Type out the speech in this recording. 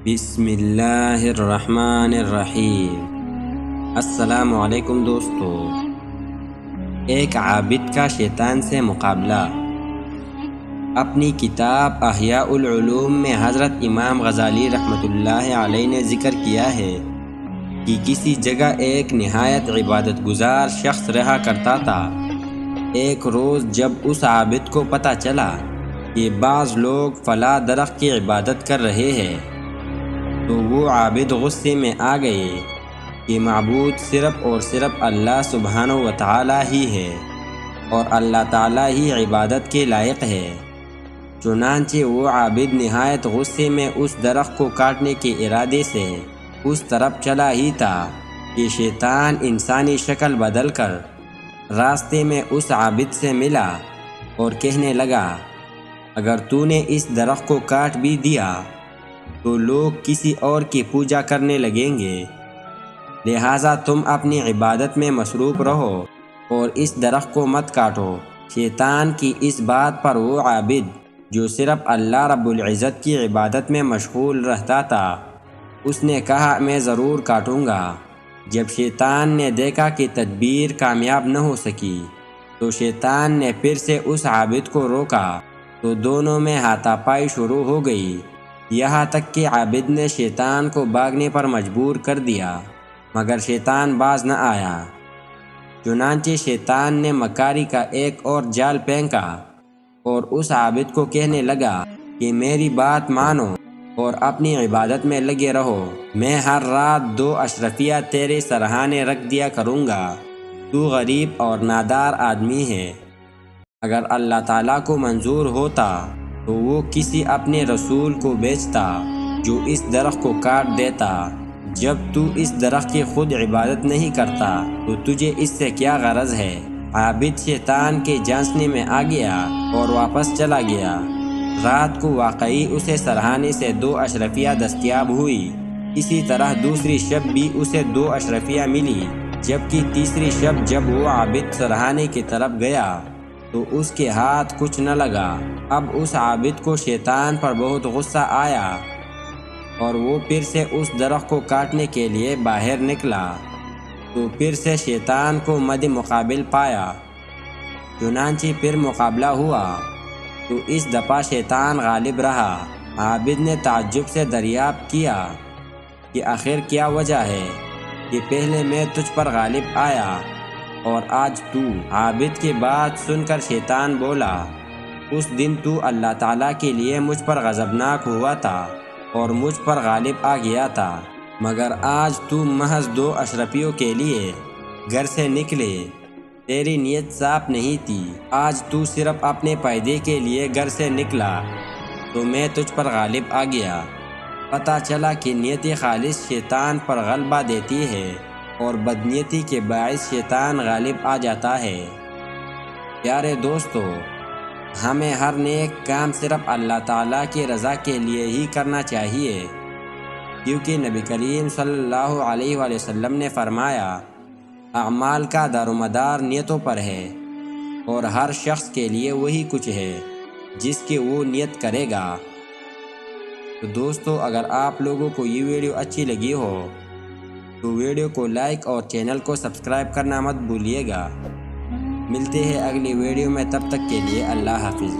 بسم اللہ الرحمن الرحیم۔ السلام علیکم دوستو۔ ایک عابد کا شیطان سے مقابلہ۔ اپنی کتاب احیاء العلوم میں حضرت امام غزالی رحمۃ اللہ علیہ نے ذکر کیا ہے کہ کسی جگہ ایک نہایت عبادت گزار شخص رہا کرتا تھا۔ ایک روز جب اس عابد کو پتہ چلا کہ بعض لوگ فلاں درخت کی عبادت کر رہے ہیں تو وہ عابد غصے میں آ گئے کہ معبود صرف اور صرف اللہ سبحانہ و تعالی ہی ہے اور اللہ تعالی ہی عبادت کے لائق ہے۔ چنانچہ وہ عابد نہایت غصے میں اس درخت کو کاٹنے کے ارادے سے اس طرف چلا ہی تھا کہ شیطان انسانی شکل بدل کر راستے میں اس عابد سے ملا اور کہنے لگا، اگر تو نے اس درخت کو کاٹ بھی دیا تو لوگ کسی اور کی پوجا کرنے لگیں گے، لہٰذا تم اپنی عبادت میں مصروف رہو اور اس درخت کو مت کاٹو۔ شیطان کی اس بات پر وہ عابد جو صرف اللہ رب العزت کی عبادت میں مشغول رہتا تھا، اس نے کہا میں ضرور کاٹوں گا۔ جب شیطان نے دیکھا کہ تدبیر کامیاب نہ ہو سکی تو شیطان نے پھر سے اس عابد کو روکا تو دونوں میں ہاتھا پائی شروع ہو گئی، یہاں تک کہ عابد نے شیطان کو بھاگنے پر مجبور کر دیا مگر شیطان باز نہ آیا۔ چنانچہ شیطان نے مکاری کا ایک اور جال پھینکا اور اس عابد کو کہنے لگا کہ میری بات مانو اور اپنی عبادت میں لگے رہو، میں ہر رات 2 اشرفیہ تیرے سرہانے رکھ دیا کروں گا۔ تو غریب اور نادار آدمی ہے، اگر اللہ تعالیٰ کو منظور ہوتا تو وہ کسی اپنے رسول کو بھیجتا جو اس درخت کو کاٹ دیتا۔ جب تو اس درخت کی خود عبادت نہیں کرتا تو تجھے اس سے کیا غرض ہے؟ عابد شیطان کے جانچنے میں آ گیا اور واپس چلا گیا۔ رات کو واقعی اسے سرہانے سے 2 اشرفیہ دستیاب ہوئی۔ اسی طرح دوسری شب بھی اسے 2 اشرفیہ ملی، جبکہ تیسری شب جب وہ عابد سرہانے کی طرف گیا تو اس کے ہاتھ کچھ نہ لگا۔ اب اس عابد کو شیطان پر بہت غصہ آیا اور وہ پھر سے اس درخت کو کاٹنے کے لیے باہر نکلا تو پھر سے شیطان کو مد مقابل پایا۔ چنانچہ پھر مقابلہ ہوا تو اس دفعہ شیطان غالب رہا۔ عابد نے تعجب سے دریافت کیا کہ آخر کیا وجہ ہے کہ پہلے میں تجھ پر غالب آیا اور آج تو؟ عابد کی بات سن کر شیطان بولا، اس دن تو اللہ تعالیٰ کے لیے مجھ پر غضبناک ہوا تھا اور مجھ پر غالب آ گیا تھا، مگر آج تو محض 2 اشرفیوں کے لیے گھر سے نکلے، تیری نیت صاف نہیں تھی۔ آج تو صرف اپنے فائدے کے لیے گھر سے نکلا تو میں تجھ پر غالب آ گیا۔ پتہ چلا کہ نیت خالص شیطان پر غلبہ دیتی ہے اور بدنیتی کے باعث شیطان غالب آ جاتا ہے۔ پیارے دوستو، ہمیں ہر نیک کام صرف اللہ تعالیٰ کی رضا کے لیے ہی کرنا چاہیے، کیونکہ نبی کریم صلی اللہ علیہ وآلہ وسلم نے فرمایا، اعمال کا دار و مدار نیتوں پر ہے اور ہر شخص کے لیے وہی کچھ ہے جس کی وہ نیت کرے گا۔ تو دوستو، اگر آپ لوگوں کو یہ ویڈیو اچھی لگی ہو تو ویڈیو کو لائک اور چینل کو سبسکرائب کرنا مت بھولیے گا۔ ملتے ہیں اگلی ویڈیو میں، تب تک کے لیے اللہ حافظ۔